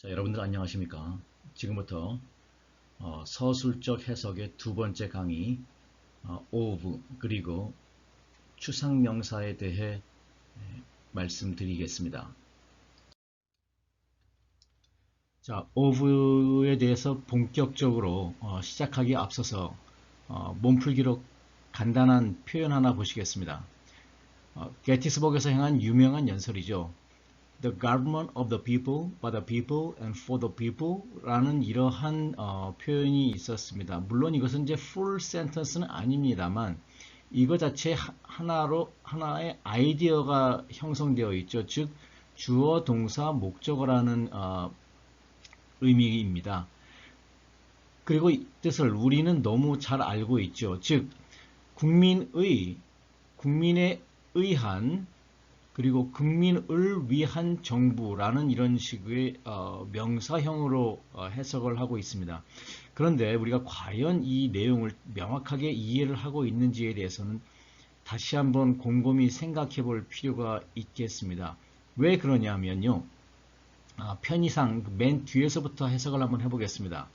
자, 여러분들 안녕하십니까? 지금부터 서술적 해석의 두 번째 강의 of 그리고 추상명사에 대해 말씀드리겠습니다. 자, of에 대해서 본격적으로 시작하기에 앞서서 몸풀기로 간단한 표현 하나 보시겠습니다. 게티스버그에서 행한 유명한 연설이죠. The government of the people, by the people, and for the people 라는 이러한 표현이 있었습니다. 물론 이것은 이제 full sentence는 아닙니다만 이거 자체 하나의 아이디어가 형성되어 있죠. 즉 주어, 동사, 목적어라는 의미입니다. 그리고 이 뜻을 우리는 너무 잘 알고 있죠. 즉 국민에 의한 그리고 국민을 위한 정부라는 이런 식의 명사형으로 해석을 하고 있습니다. 그런데 우리가 과연 이 내용을 명확하게 이해를 하고 있는지에 대해서는 다시 한번 곰곰이 생각해 볼 필요가 있겠습니다. 왜 그러냐면요. 편의상 맨 뒤에서부터 해석을 한번 해보겠습니다.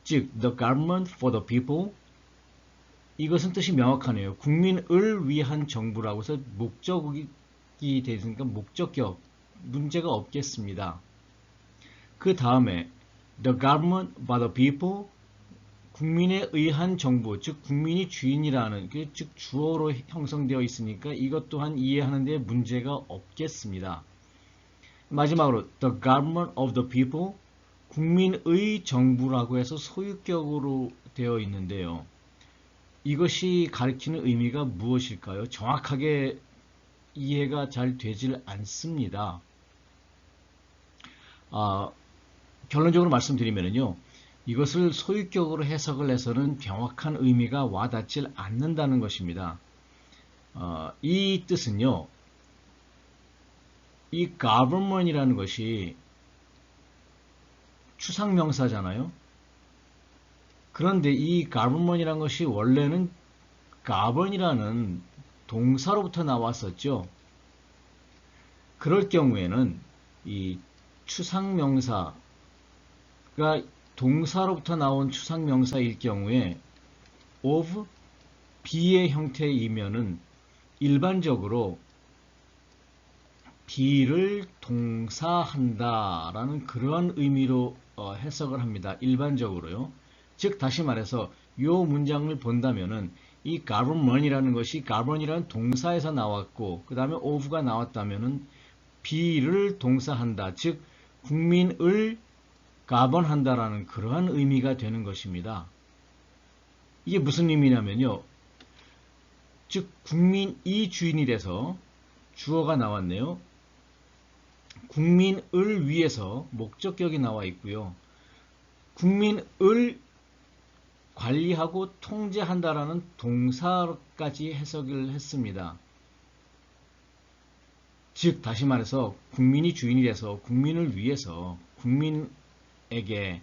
즉, the government for the people 이것은 뜻이 명확하네요. 국민을 위한 정부라고 해서 목적이 되니까 목적격 문제가 없겠습니다. 그 다음에 the government by the people 국민에 의한 정부 즉 국민이 주인이라는 즉 주어로 형성되어 있으니까 이것 또한 이해하는 데 문제가 없겠습니다. 마지막으로 the government of the people 국민의 정부라고 해서 소유격으로 되어 있는데요. 이것이 가리키는 의미가 무엇일까요? 정확하게 이해가 잘 되질 않습니다. 결론적으로 말씀드리면요. 이것을 소유격으로 해석을 해서는 명확한 의미가 와닿질 않는다는 것입니다. 이 뜻은요. 이 government이라는 것이 추상명사잖아요. 그런데 이 government이라는 것이 원래는 govern이라는 동사로부터 나왔었죠. 그럴 경우에는 이 추상명사가 동사로부터 나온 추상명사일 경우에 of be의 형태이면은 일반적으로 be를 동사한다라는 그런 의미로 해석을 합니다. 일반적으로요. 즉 다시 말해서 이 문장을 본다면은 이 government이라는 것이 govern이라는 동사에서 나왔고 그 다음에 of가 나왔다면은 be를 동사한다. 즉 국민을 govern한다라는 그러한 의미가 되는 것입니다. 이게 무슨 의미냐면요. 즉 국민이 주인이 돼서 주어가 나왔네요. 국민을 위해서 목적격이 나와 있고요. 국민을 관리하고 통제한다라는 동사까지 해석을 했습니다. 즉 다시 말해서 국민이 주인이 돼서 국민을 위해서 국민에게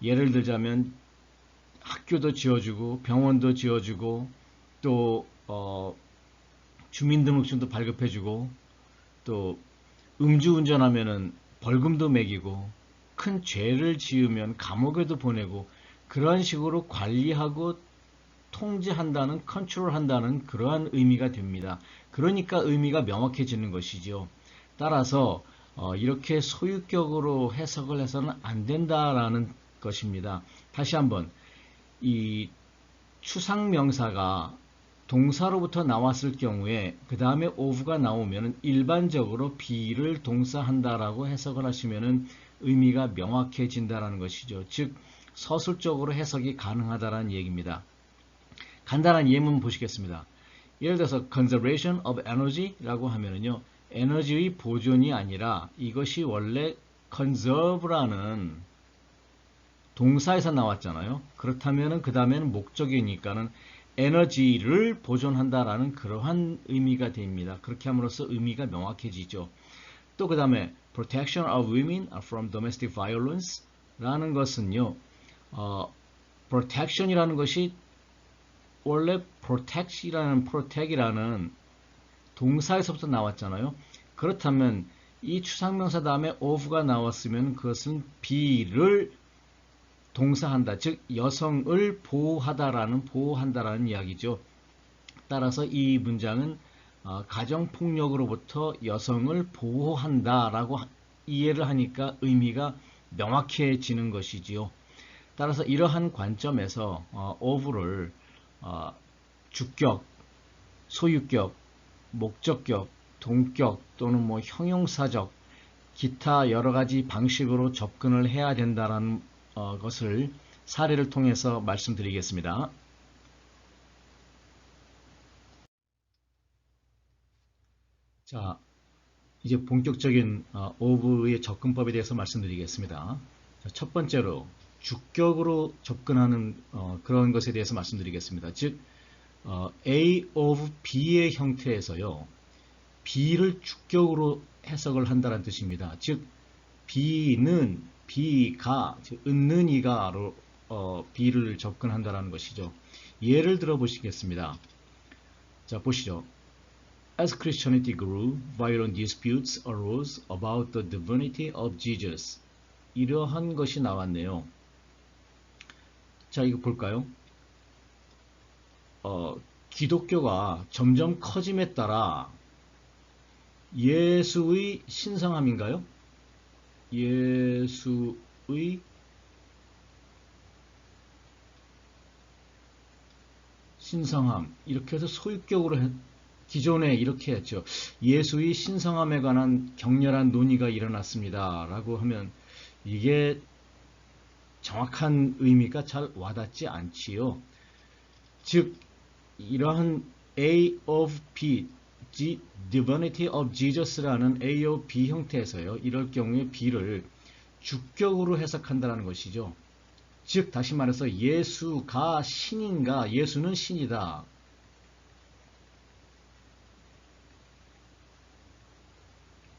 예를 들자면 학교도 지어주고 병원도 지어주고 또 주민등록증도 발급해주고 또 음주운전하면은 벌금도 매기고 큰 죄를 지으면 감옥에도 보내고 그러한 식으로 관리하고 통제한다는 컨트롤한다는 그러한 의미가 됩니다. 그러니까 의미가 명확해지는 것이죠. 따라서 이렇게 소유격으로 해석을 해서는 안 된다라는 것입니다. 다시 한번 이 추상명사가 동사로부터 나왔을 경우에 그 다음에 of가 나오면 일반적으로 be를 동사한다라고 해석을 하시면 의미가 명확해진다라는 것이죠. 즉 서술적으로 해석이 가능하다는 얘기입니다. 간단한 예문 보시겠습니다. 예를 들어서 conservation of energy라고 하면은요. 에너지의 보존이 아니라 이것이 원래 conserve라는 동사에서 나왔잖아요. 그렇다면은 그 다음에는 목적이니까는 에너지를 보존한다라는 그러한 의미가 됩니다. 그렇게 함으로써 의미가 명확해지죠. 또 그 다음에 protection of women from domestic violence 라는 것은요. protection이라는 것이 원래 protect이라는 동사에서부터 나왔잖아요. 그렇다면 이 추상명사 다음에 of가 나왔으면 그것은 be를 동사한다, 즉 여성을 보호한다라는 이야기죠. 따라서 이 문장은 가정폭력으로부터 여성을 보호한다라고 이해를 하니까 의미가 명확해지는 것이지요. 따라서 이러한 관점에서 of를 주격, 소유격, 목적격, 동격 또는 뭐 형용사적 기타 여러 가지 방식으로 접근을 해야 된다는 것을 사례를 통해서 말씀드리겠습니다. 자, 이제 본격적인 of의 접근법에 대해서 말씀드리겠습니다. 자, 첫 번째로 주격으로 접근하는 그런 것에 대해서 말씀드리겠습니다. 즉 A of B의 형태에서요, B를 주격으로 해석을 한다는 뜻입니다. 즉 B는 B가, 즉 은는 이가로 B를 접근한다는 것이죠. 예를 들어 보시겠습니다. 자, 보시죠. As Christianity grew, violent disputes arose about the divinity of Jesus. 이러한 것이 나왔네요. 자, 이거 볼까요? 기독교가 점점 커짐에 따라 예수의 신성함인가요? 예수의 신성함, 이렇게 해서 소유격으로 기존에 이렇게 했죠. 예수의 신성함에 관한 격렬한 논의가 일어났습니다 라고 하면 이게 정확한 의미가 잘 와닿지 않지요. 즉 이러한 A of B, Divinity of Jesus라는 A of B 형태에서요, 이럴 경우에 B를 주격으로 해석한다는 것이죠. 즉 다시 말해서 예수가 신인가, 예수는 신이다,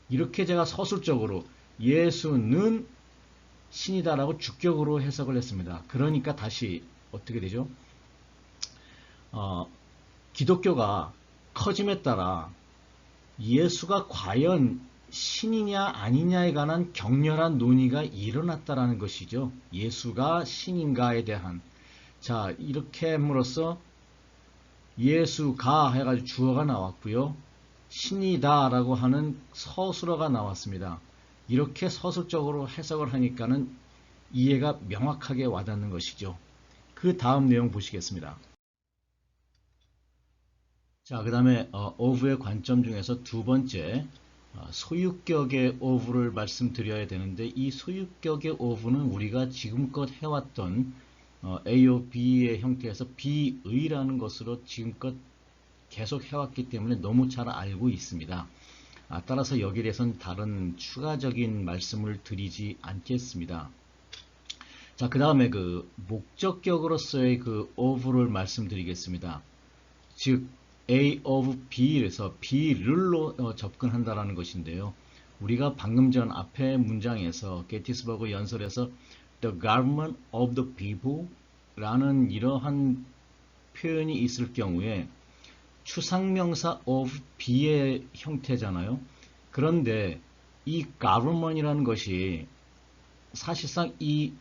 이렇게 제가 서술적으로 예수는 신이다라고 주격으로 해석을 했습니다. 그러니까 다시 어떻게 되죠? 기독교가 커짐에 따라 예수가 과연 신이냐 아니냐에 관한 격렬한 논의가 일어났다라는 것이죠. 예수가 신인가에 대한. 자, 이렇게 함으로써 예수가 해가지고 주어가 나왔고요, 신이다 라고 하는 서술어가 나왔습니다. 이렇게 서술적으로 해석을 하니까는 이해가 명확하게 와닿는 것이죠. 그 다음 내용 보시겠습니다. 자, 그 다음에 of의 관점 중에서 두 번째, 소유격의 of를 말씀드려야 되는데, 이 소유격의 of는 우리가 지금껏 해왔던 A of B의 형태에서 B의라는 것으로 지금껏 계속 해왔기 때문에 너무 잘 알고 있습니다. 따라서 여기에 대해서는 다른 추가적인 말씀을 드리지 않겠습니다. 자, 그 다음에 그 목적격으로서의 그 of를 말씀드리겠습니다. 즉 A of B에서 B를로 접근한다라는 것인데요. 우리가 방금 전 앞에 문장에서 게티스버그 연설에서 The government of the people 라는 이러한 표현이 있을 경우에 추상명사 of B의 형태잖아요. 그런데 이 government이라는 것이 사실상 이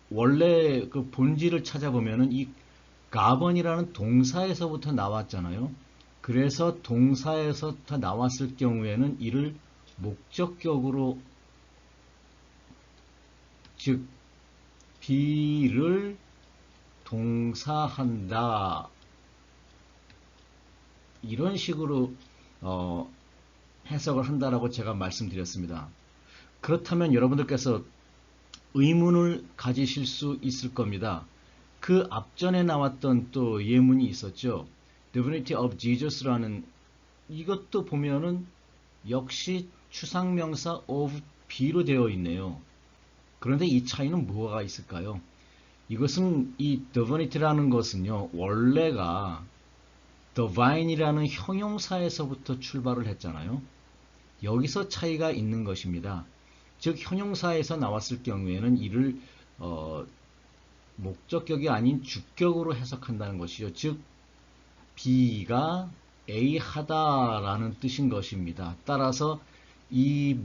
원래 그 본질을 찾아보면은 이 govern이라는 동사에서부터 나왔잖아요. 그래서 동사에서부터 나왔을 경우에는 이를 목적격으로, 즉 B를 동사한다, 이런 식으로 해석을 한다라고 제가 말씀드렸습니다. 그렇다면 여러분들께서 의문을 가지실 수 있을 겁니다. 그 앞전에 나왔던 또 예문이 있었죠. Divinity of Jesus라는, 이것도 보면은 역시 추상명사 of B로 되어 있네요. 그런데 이 차이는 뭐가 있을까요? 이것은 이 Divinity라는 것은요, 원래가 divine이라는 형용사에서부터 출발을 했잖아요. 여기서 차이가 있는 것입니다. 즉 형용사에서 나왔을 경우에는 이를 목적격이 아닌 주격으로 해석한다는 것이죠. 즉 B가 A 하다라는 뜻인 것입니다. 따라서 이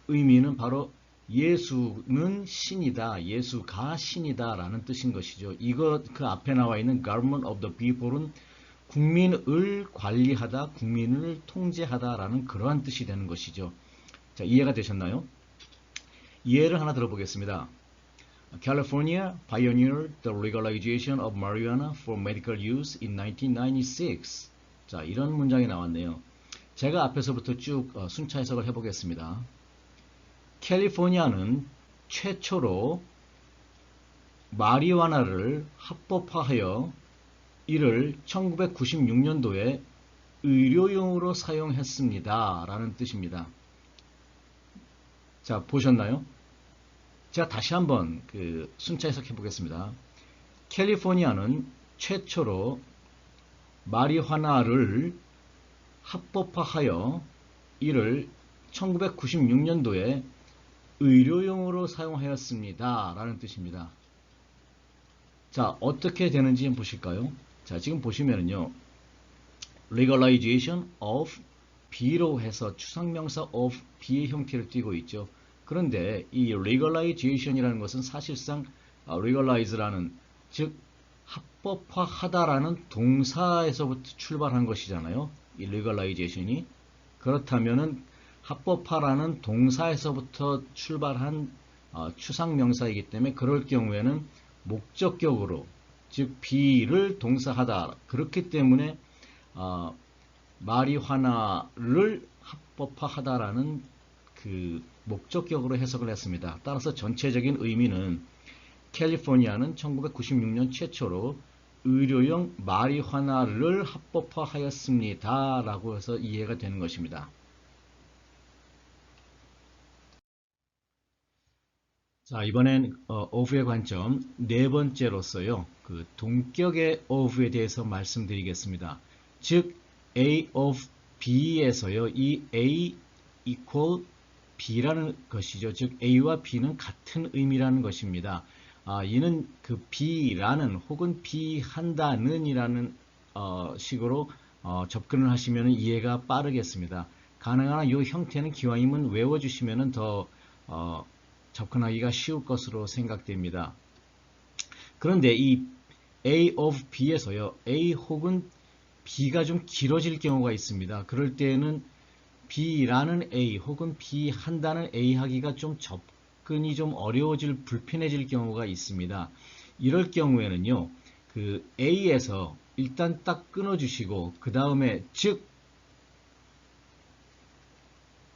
의미는 바로 예수는 신이다, 예수가 신이다 라는 뜻인 것이죠. 이거 그 앞에 나와 있는 government of the people은 국민을 관리하다, 국민을 통제하다 라는 그러한 뜻이 되는 것이죠. 자, 이해가 되셨나요? 예를 하나 들어보겠습니다. California pioneered the legalization of marijuana for medical use in 1996. 자, 이런 문장이 나왔네요. 제가 앞에서부터 쭉 순차 해석을 해보겠습니다. 캘리포니아는 최초로 마리화나를 합법화하여 이를 1996년도에 의료용으로 사용했습니다. 라는 뜻입니다. 자, 보셨나요? 제가 다시 한번 순차 해석해 보겠습니다. 캘리포니아는 최초로 마리화나를 합법화하여 이를 1996년도에 의료용으로 사용하였습니다. 라는 뜻입니다. 자, 어떻게 되는지 한번 보실까요? 자, 지금 보시면은요. legalization of B로 해서 추상명사 of B의 형태를 띠고 있죠. 그런데 이 legalization이라는 것은 사실상 legalize라는 즉 합법화하다라는 동사에서부터 출발한 것이잖아요. 이 legalization이 그렇다면은 합법화라는 동사에서부터 출발한 추상명사이기 때문에 그럴 경우에는 목적격으로 즉 B를 동사하다 그렇기 때문에 마리화나를 합법화하다라는 그 목적격으로 해석을 했습니다. 따라서 전체적인 의미는 캘리포니아는 1996년 최초로 의료용 마리화나를 합법화하였습니다. 라고 해서 이해가 되는 것입니다. 자, 이번엔 of의 관점 네 번째로서요. 그 동격의 of에 대해서 말씀드리겠습니다. 즉 A of B에서요. 이 A equal B라는 것이죠. 즉 A와 B는 같은 의미라는 것입니다. 이는 그 B라는 혹은 B한다는 이라는 식으로 접근을 하시면 이해가 빠르겠습니다. 가능한 한 이 형태는 기왕이면 외워주시면 더 접근하기가 쉬울 것으로 생각됩니다. 그런데 이 A of B에서요. A 혹은 B가 좀 길어질 경우가 있습니다. 그럴 때에는 B라는 A 혹은 B 한다는 A 하기가 좀 접근이 좀 어려워질, 불편해질 경우가 있습니다. 이럴 경우에는요, 그 A에서 일단 딱 끊어주시고, 그 다음에 즉,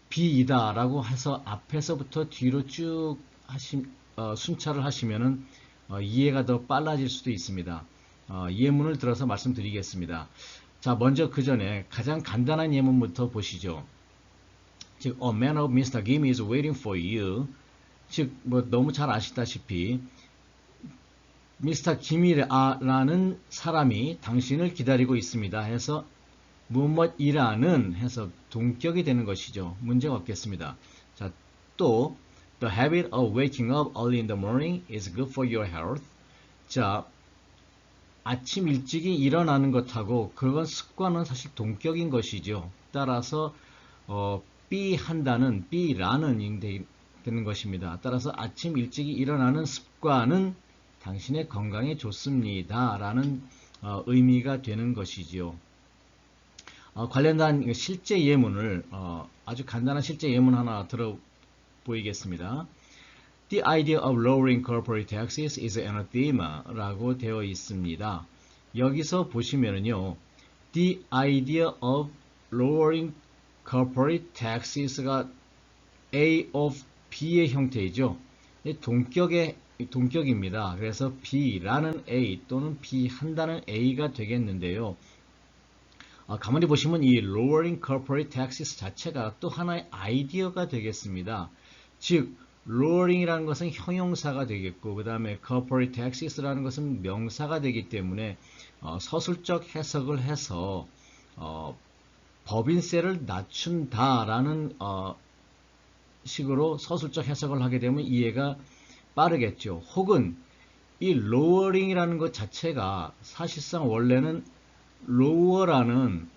B이다 라고 해서 앞에서부터 뒤로 쭉 순차를 하시면은 이해가 더 빨라질 수도 있습니다. 예문을 들어서 말씀드리겠습니다. 자, 먼저 그 전에 가장 간단한 예문부터 보시죠. 즉, A man of Mr. Kim is waiting for you. 즉, 뭐 너무 잘 아시다시피 미스터 김이라는 사람이 당신을 기다리고 있습니다. 해서 무엇이라는 해서 동격이 되는 것이죠. 문제가 없겠습니다. 자, 또 The habit of waking up early in the morning is good for your health. 자, 아침 일찍이 일어나는 것하고 그건 습관은 사실 동격인 것이죠. 따라서 B한다는 B라는 되는 것입니다. 따라서 아침 일찍이 일어나는 습관은 당신의 건강에 좋습니다. 라는 의미가 되는 것이지요. 관련된 실제 예문을 아주 간단한 실제 예문 하나 들어보이겠습니다. The idea of lowering corporate taxes is anathema 라고 되어 있습니다. 여기서 보시면은요, The idea of lowering corporate taxes가 A of B의 형태이죠. 동격입니다. 그래서 B라는 A 또는 B 한다는 A가 되겠는데요. 가만히 보시면 이 lowering corporate taxes 자체가 또 하나의 아이디어가 되겠습니다. 즉, lowering이라는 것은 형용사가 되겠고, 그 다음에 corporate taxes라는 것은 명사가 되기 때문에 서술적 해석을 해서 법인세를 낮춘다라는 식으로 서술적 해석을 하게 되면 이해가 빠르겠죠. 혹은 이 lowering이라는 것 자체가 사실상 원래는 lower라는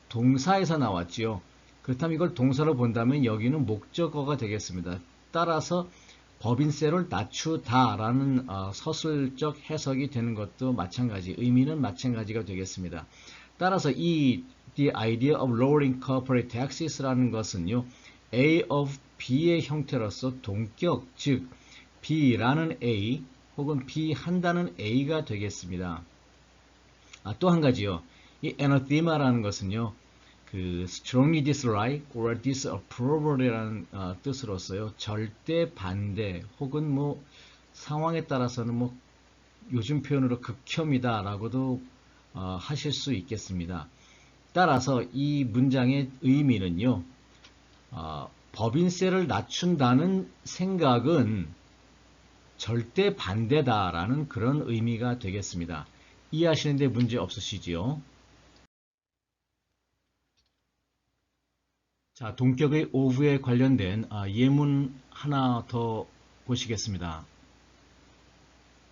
동사에서 나왔지요. 그렇다면 이걸 동사로 본다면 여기는 목적어가 되겠습니다. 따라서 법인세를 낮추다 라는 서술적 해석이 되는 것도 마찬가지, 의미는 마찬가지가 되겠습니다. 따라서 이 The idea of lowering corporate taxes 라는 것은요, A of B의 형태로서 동격, 즉 B라는 A 혹은 B 한다는 A가 되겠습니다. 또 한 가지요. 이 anathema라는 것은요, 그 strongly dislike or disapproval이라는 뜻으로서요, 절대 반대 혹은 뭐 상황에 따라서는 뭐 요즘 표현으로 극혐이다라고도 하실 수 있겠습니다. 따라서 이 문장의 의미는요, 법인세를 낮춘다는 생각은 절대 반대다라는 그런 의미가 되겠습니다. 이해하시는데 문제 없으시지요? 자, 동격의 of에 관련된 예문 하나 더 보시겠습니다.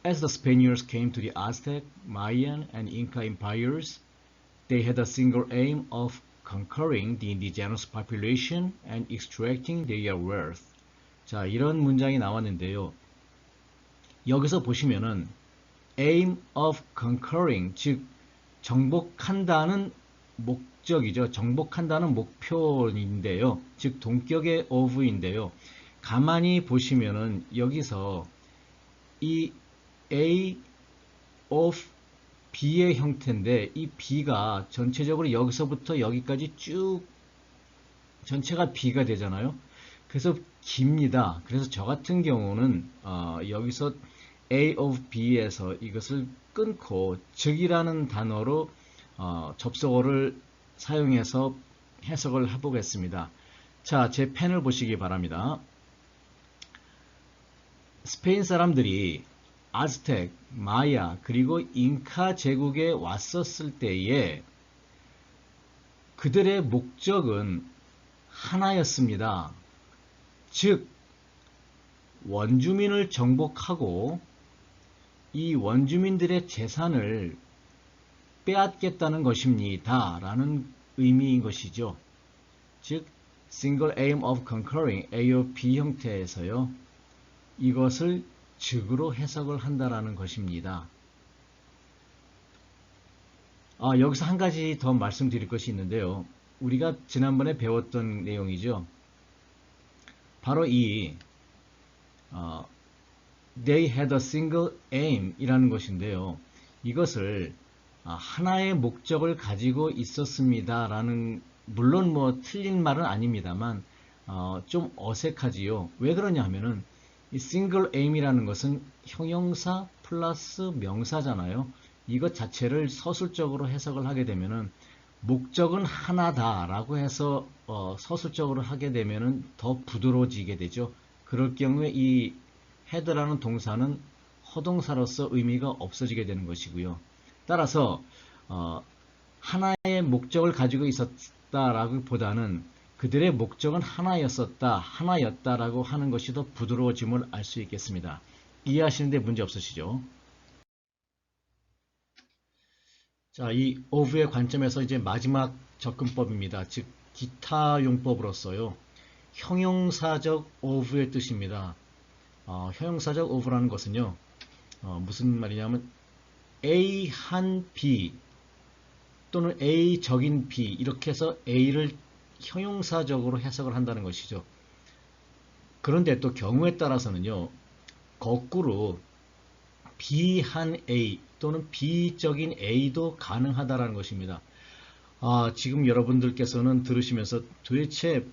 As the Spaniards came to the Aztec, Mayan, and Inca empires, they had a single aim of conquering the indigenous population and extracting their wealth. 자, 이런 문장이 나왔는데요. 여기서 보시면은 aim of conquering, 즉 정복한다는 목적이죠. 정복한다는 목표인데요. 즉 동격의 of인데요. 가만히 보시면은 여기서 이 A of B의 형태인데 이 B가 전체적으로 여기서부터 여기까지 쭉 전체가 B가 되잖아요. 그래서 깁니다. 그래서 저 같은 경우는 여기서 A of B에서 이것을 끊고 즉이라는 단어로 접속어를 사용해서 해석을 해보겠습니다. 자, 제 펜을 보시기 바랍니다. 스페인 사람들이 아즈텍, 마야, 그리고 잉카 제국에 왔었을 때에 그들의 목적은 하나였습니다. 즉, 원주민을 정복하고 이 원주민들의 재산을 빼앗겠다는 것입니다. 라는 의미인 것이죠. 즉, single aim of conquering, A of B 형태에서요. 이것을 즉으로 해석을 한다라는 것입니다. 여기서 한 가지 더 말씀드릴 것이 있는데요. 우리가 지난번에 배웠던 내용이죠. 바로 이 they had a single aim 이라는 것인데요. 이것을 하나의 목적을 가지고 있었습니다 라는, 물론 뭐 틀린 말은 아닙니다만 좀 어색하지요. 왜 그러냐 하면은 이 single aim이라는 것은 형용사 플러스 명사잖아요. 이것 자체를 서술적으로 해석을 하게 되면은 목적은 하나다 라고 해서 서술적으로 하게 되면은 더 부드러워지게 되죠. 그럴 경우에 이 had라는 동사는 허동사로서 의미가 없어지게 되는 것이고요. 따라서 하나의 목적을 가지고 있었다라고 보다는 그들의 목적은 하나였다라고 하는 것이 더 부드러워짐을 알 수 있겠습니다. 이해하시는데 문제 없으시죠? 자, 이 of의 관점에서 이제 마지막 접근법입니다. 즉 기타 용법으로서요. 형용사적 of의 뜻입니다. 형용사적 of라는 것은요. 무슨 말이냐면 A 한 B 또는 A 적인 B 이렇게 해서 A를 형용사적으로 해석을 한다는 것이죠. 그런데 또 경우에 따라서는요. 거꾸로 B 한 A 또는 B적인 A도 가능하다라는 것입니다. 지금 여러분들께서는 들으시면서 도대체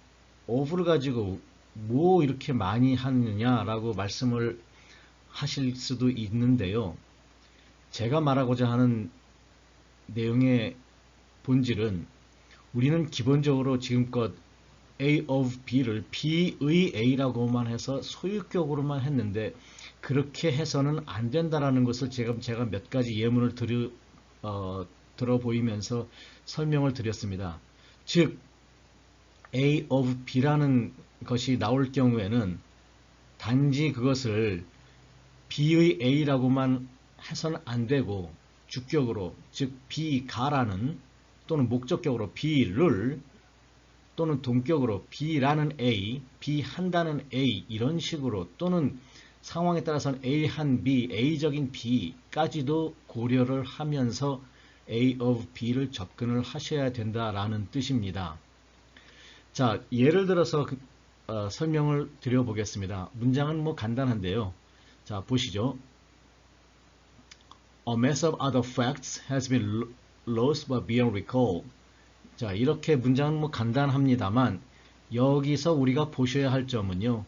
of를 가지고 뭐 이렇게 많이 하느냐라고 말씀을 하실 수도 있는데요. 제가 말하고자 하는 내용의 본질은 우리는 기본적으로 지금껏 A of B를 B의 A라고만 해서 소유격으로만 했는데 그렇게 해서는 안 된다라는 것을 제가 몇 가지 예문을 들어 보이면서 설명을 드렸습니다. 즉 A of B라는 것이 나올 경우에는 단지 그것을 B의 A라고만 해서는 안 되고 주격으로 즉 B가라는 또는 목적격으로 B를 또는 동격으로 B라는 A, B 한다는 A 이런 식으로 또는 상황에 따라서는 A 한 B, A적인 B까지도 고려를 하면서 A of B를 접근을 하셔야 된다라는 뜻입니다. 자, 예를 들어서 설명을 드려보겠습니다. 문장은 뭐 간단한데요. 자, 보시죠. A mass of other facts has been lost but beyond recall. 자, 이렇게 문장은 뭐 간단합니다만 여기서 우리가 보셔야 할 점은요.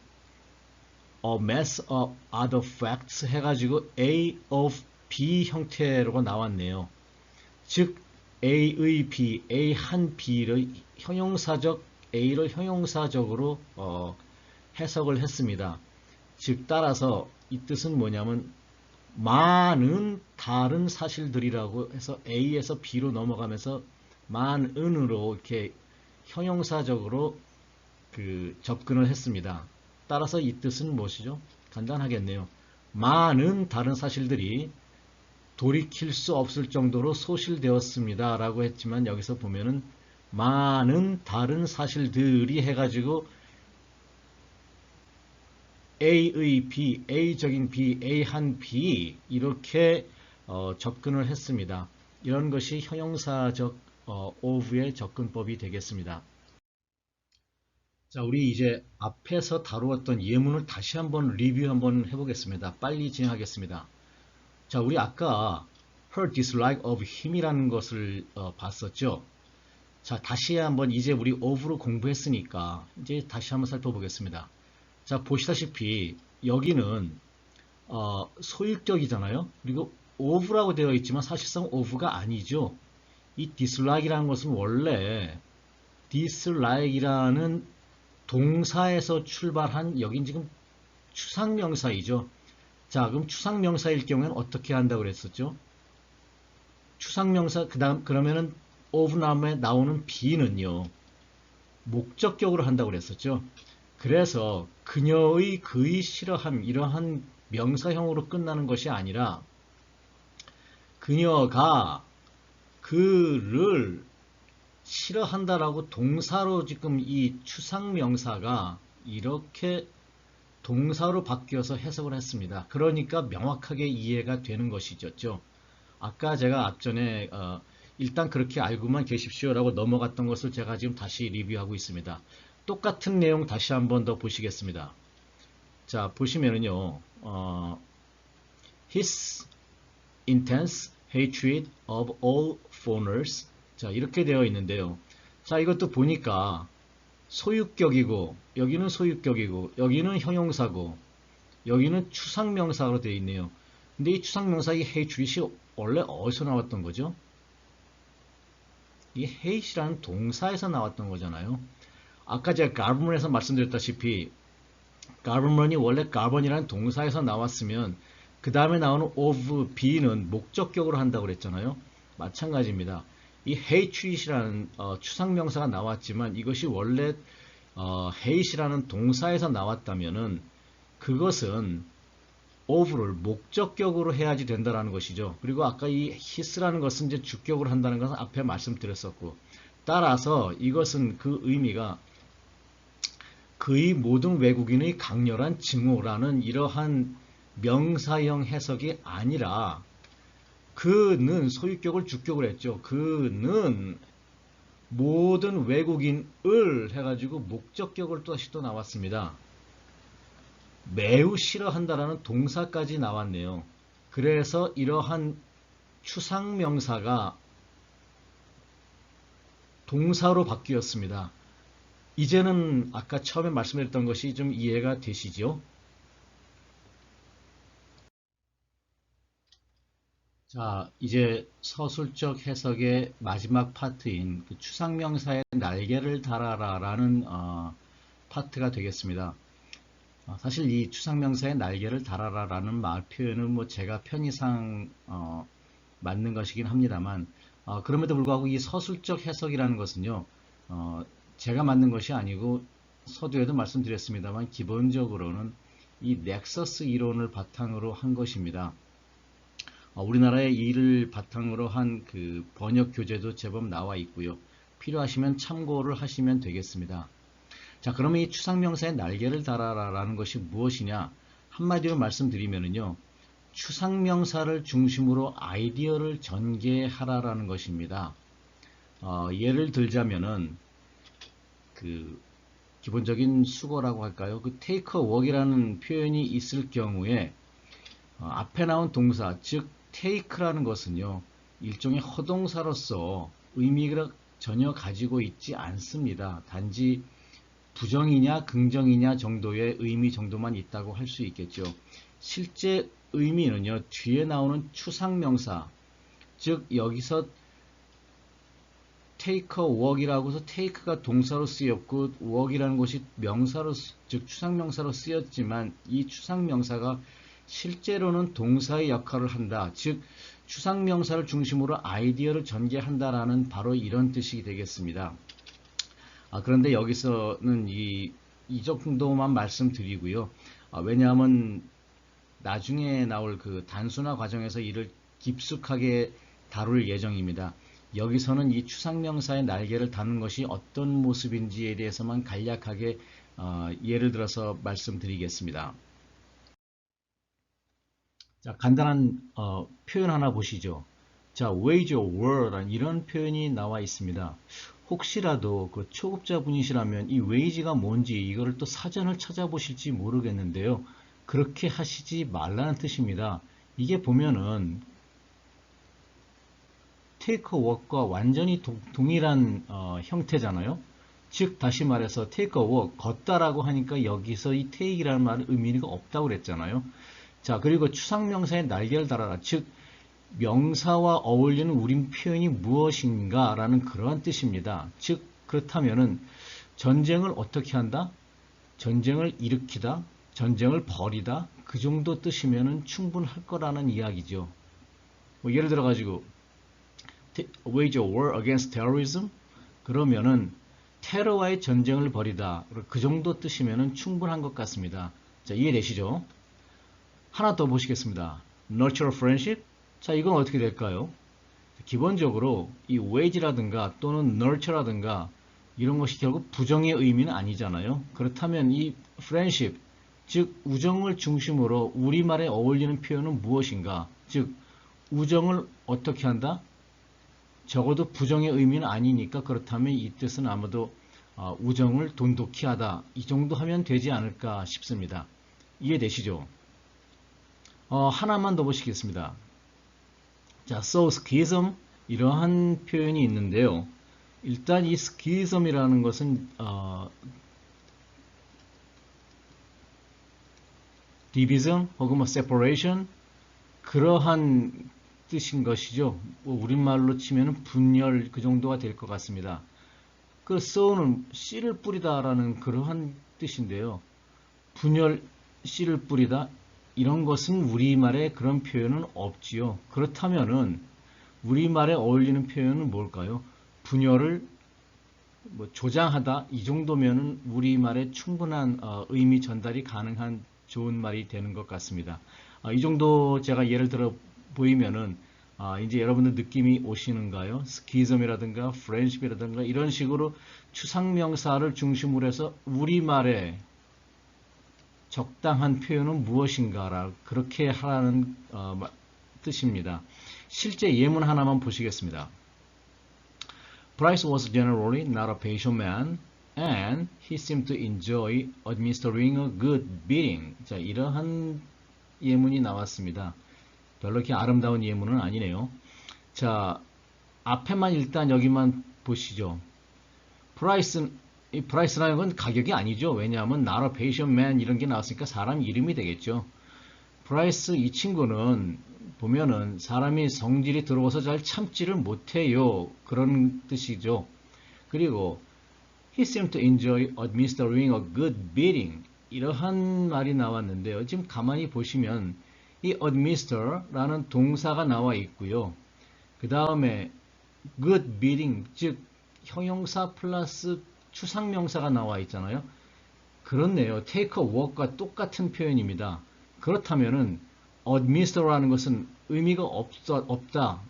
A mass of other facts 해가지고 A of B 형태로 나왔네요. 즉 A의 B, A 한 B를 형용사적 A를 형용사적으로 해석을 했습니다. 즉 따라서 이 뜻은 뭐냐면 많은 다른 사실들이라고 해서 A에서 B로 넘어가면서 많은으로 이렇게 형용사적으로 접근을 했습니다. 따라서 이 뜻은 무엇이죠? 간단하겠네요. 많은 다른 사실들이 돌이킬 수 없을 정도로 소실되었습니다. 라고 했지만 여기서 보면은 많은 다른 사실들이 해가지고 A의 B, A적인 B, A 한 B 이렇게 접근을 했습니다. 이런 것이 형용사적 of의 접근법이 되겠습니다. 자, 우리 이제 앞에서 다루었던 예문을 다시 한번 리뷰 한번 해보겠습니다. 빨리 진행하겠습니다. 자, 우리 아까 her dislike of him이라는 것을 봤었죠. 자, 다시 한번 이제 우리 of로 공부했으니까 이제 다시 한번 살펴보겠습니다. 자, 보시다시피 여기는 소유격이잖아요. 그리고 of라고 되어 있지만 사실상 of가 아니죠. 이 dislike이라는 것은 원래 dislike이라는 동사에서 출발한 여긴 지금 추상명사이죠. 자, 그럼 추상명사일 경우에는 어떻게 한다고 그랬었죠? 추상명사 그러면은 of 다음에 나오는 be는요. 목적격으로 한다고 그랬었죠. 그래서 그녀의 그의 싫어함 이러한 명사형으로 끝나는 것이 아니라 그녀가 그를 싫어한다라고 동사로 지금 이 추상명사가 이렇게 동사로 바뀌어서 해석을 했습니다. 그러니까 명확하게 이해가 되는 것이죠. 아까 제가 앞전에 일단 그렇게 알고만 계십시오라고 넘어갔던 것을 제가 지금 다시 리뷰하고 있습니다. 똑같은 내용 다시 한번 더 보시겠습니다. 자, 보시면은요, his intense hatred of all foreigners. 자, 이렇게 되어 있는데요. 자, 이것도 보니까 소유격이고, 여기는 소유격이고, 여기는 형용사고, 여기는 추상명사로 되어 있네요. 근데 이 추상명사 이 hatred이 원래 어디서 나왔던 거죠? 이 hate이라는 동사에서 나왔던 거잖아요. 아까 제가 garben에서 말씀드렸다시피 garben이 원래 garben이라는 동사에서 나왔으면 그 다음에 나오는 of be는 목적격으로 한다고 그랬잖아요. 마찬가지입니다. 이 hatred이라는 추상명사가 나왔지만 이것이 원래 hate이라는 동사에서 나왔다면은 그것은 of를 목적격으로 해야지 된다라는 것이죠. 그리고 아까 이 his라는 것은 이제 주격으로 한다는 것은 앞에 말씀드렸었고, 따라서 이것은 그 의미가 그의 모든 외국인의 강렬한 증오라는 이러한 명사형 해석이 아니라 그는 소유격을 주격을 했죠. 그는 모든 외국인을 해가지고 목적격을 다시 또 나왔습니다. 매우 싫어한다라는 동사까지 나왔네요. 그래서 이러한 추상명사가 동사로 바뀌었습니다. 이제는 아까 처음에 말씀드렸던 것이 좀 이해가 되시죠? 자, 이제 서술적 해석의 마지막 파트인 그 추상명사의 날개를 달아라 라는 파트가 되겠습니다. 사실 이 추상명사의 날개를 달아라 라는 말 표현은 뭐 제가 편의상 맞는 것이긴 합니다만 그럼에도 불구하고 이 서술적 해석이라는 것은요 제가 만든 것이 아니고 서두에도 말씀드렸습니다만 기본적으로는 이 넥서스 이론을 바탕으로 한 것입니다. 우리나라의 이를 바탕으로 한 그 번역 교재도 제법 나와 있고요. 필요하시면 참고를 하시면 되겠습니다. 자, 그러면 이 추상명사의 날개를 달아라 라는 것이 무엇이냐? 한마디로 말씀드리면요. 추상명사를 중심으로 아이디어를 전개하라라는 것입니다. 예를 들자면은 그 기본적인 수거라고 할까요? 그 take a walk이라는 표현이 있을 경우에 앞에 나온 동사, 즉 take라는 것은요. 일종의 허동사로서 의미를 전혀 가지고 있지 않습니다. 단지 부정이냐 긍정이냐 정도의 의미 정도만 있다고 할 수 있겠죠. 실제 의미는요. 뒤에 나오는 추상명사, 즉 여기서 take a walk이라고 해서 take가 동사로 쓰였고 walk이라는 것이 명사로, 즉 추상명사로 쓰였지만 이 추상명사가 실제로는 동사의 역할을 한다. 즉 추상명사를 중심으로 아이디어를 전개한다라는 바로 이런 뜻이 되겠습니다. 그런데 여기서는 이 정도만 말씀드리고요. 왜냐하면 나중에 나올 그 단순화 과정에서 이를 깊숙하게 다룰 예정입니다. 여기서는 이 추상명사의 날개를 다는 것이 어떤 모습인지에 대해서만 간략하게 예를 들어서 말씀드리겠습니다. 자, 간단한 표현 하나 보시죠. 자, wage or wor라는 이런 표현이 나와 있습니다. 혹시라도 그 초급자분이시라면 이 wage가 뭔지 이거를 또 사전을 찾아보실지 모르겠는데요. 그렇게 하시지 말라는 뜻입니다. 이게 보면은 take a walk과 완전히 동일한 형태잖아요. 즉 다시 말해서 take a walk, 걷다라고 하니까 여기서 이 take이라는 말은 의미가 없다고 그랬잖아요. 자, 그리고 추상명사의 날개를 달아라. 즉 명사와 어울리는 우린 표현이 무엇인가 라는 그러한 뜻입니다. 즉 그렇다면은 전쟁을 어떻게 한다? 전쟁을 일으키다, 전쟁을 벌이다, 그 정도 뜻이면은 충분할 거라는 이야기죠. 뭐 예를 들어 가지고 wage a war against terrorism, 그러면은 테러와의 전쟁을 벌이다, 그 정도 뜻이면은 충분한 것 같습니다. 자, 이해되시죠? 하나 더 보시겠습니다. nurture friendship. 자, 이건 어떻게 될까요? 기본적으로 이 wage라든가 또는 nurture라든가 이런 것이 결국 부정의 의미는 아니잖아요. 그렇다면 이 friendship, 즉 우정을 중심으로 우리말에 어울리는 표현은 무엇인가? 즉 우정을 어떻게 한다? 적어도 부정의 의미는 아니니까 그렇다면 이 뜻은 아마도 우정을 돈독히 하다, 이 정도 하면 되지 않을까 싶습니다. 이해되시죠? 하나만 더 보시겠습니다. 자, so schism, 이러한 표현이 있는데요. 일단 이 schism이라는 것은 division 혹은 뭐 separation, 그러한 뜻인 것이죠. 우리말로 치면 분열, 그 정도가 될 것 같습니다. 그 so는 씨를 뿌리다라는 그러한 뜻인데요. 분열, 씨를 뿌리다, 이런 것은 우리말에 그런 표현은 없지요. 그렇다면은 우리말에 어울리는 표현은 뭘까요? 분열을 뭐 조장하다, 이 정도면은 우리말에 충분한 의미 전달이 가능한 좋은 말이 되는 것 같습니다. 이 정도 제가 예를 들어 보이면은 이제 여러분들 느낌이 오시는가요? 스키즘이라든가 프렌십이라든가 이런 식으로 추상명사를 중심으로 해서 우리말에 적당한 표현은 무엇인가라 그렇게 하라는 뜻입니다. 실제 예문 하나만 보시겠습니다. Bryce was generally not a patient man and he seemed to enjoy administering a good beating. 자, 이러한 예문이 나왔습니다. 별로 이렇게 아름다운 예문은 아니네요. 자, 앞에만 일단 여기만 보시죠. 이 프라이스라는 건 가격이 아니죠. 왜냐하면 not a patient man 이런 게 나왔으니까 사람 이름이 되겠죠. 프라이스, 이 친구는 보면은 사람이 성질이 들어와서 잘 참지를 못해요, 그런 뜻이죠. 그리고 he seemed to enjoy administering a good beating, 이러한 말이 나왔는데요. 지금 가만히 보시면 이 administer라는 동사가 나와 있고요. 그 다음에 good beating, 즉 형용사 플러스 추상명사가 나와 있잖아요. 그렇네요. take a walk과 똑같은 표현입니다. 그렇다면은 administer라는 것은 의미가 없다.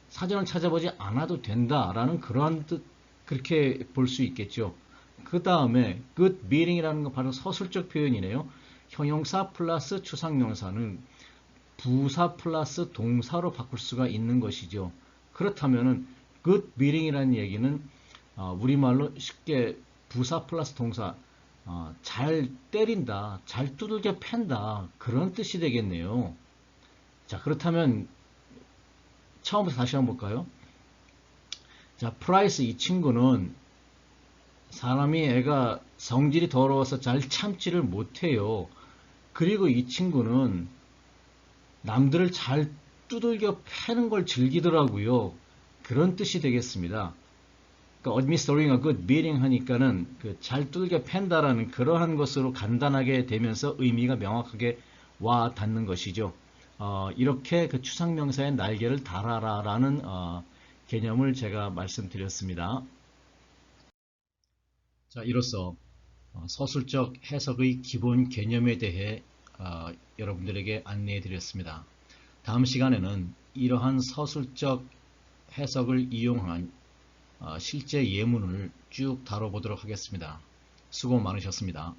사전을 찾아보지 않아도 된다라는 그러한 뜻, 그렇게 볼 수 있겠죠. 그 다음에 good meaning이라는 건 바로 서술적 표현이네요. 형용사 플러스 추상명사는 부사 플러스 동사로 바꿀 수가 있는 것이죠. 그렇다면은 good meaning이라는 얘기는 우리말로 쉽게 부사 플러스 동사, 잘 때린다, 잘 두들겨 팬다, 그런 뜻이 되겠네요. 자, 그렇다면 처음부터 다시 한번 볼까요? 자, 프라이스 이 친구는 사람이 애가 성질이 더러워서 잘 참지를 못해요. 그리고 이 친구는 남들을 잘 두들겨 패는 걸 즐기더라고요. 그런 뜻이 되겠습니다. 그러니까 administering a good beating 하니까는 그 잘 두들겨 팬다라는 그러한 것으로 간단하게 되면서 의미가 명확하게 와 닿는 것이죠. 이렇게 그 추상명사의 날개를 달아라라는 개념을 제가 말씀드렸습니다. 자, 이로써 서술적 해석의 기본 개념에 대해 여러분들에게 안내해 드렸습니다. 다음 시간에는 이러한 서술적 해석을 이용한 실제 예문을 쭉 다뤄보도록 하겠습니다. 수고 많으셨습니다.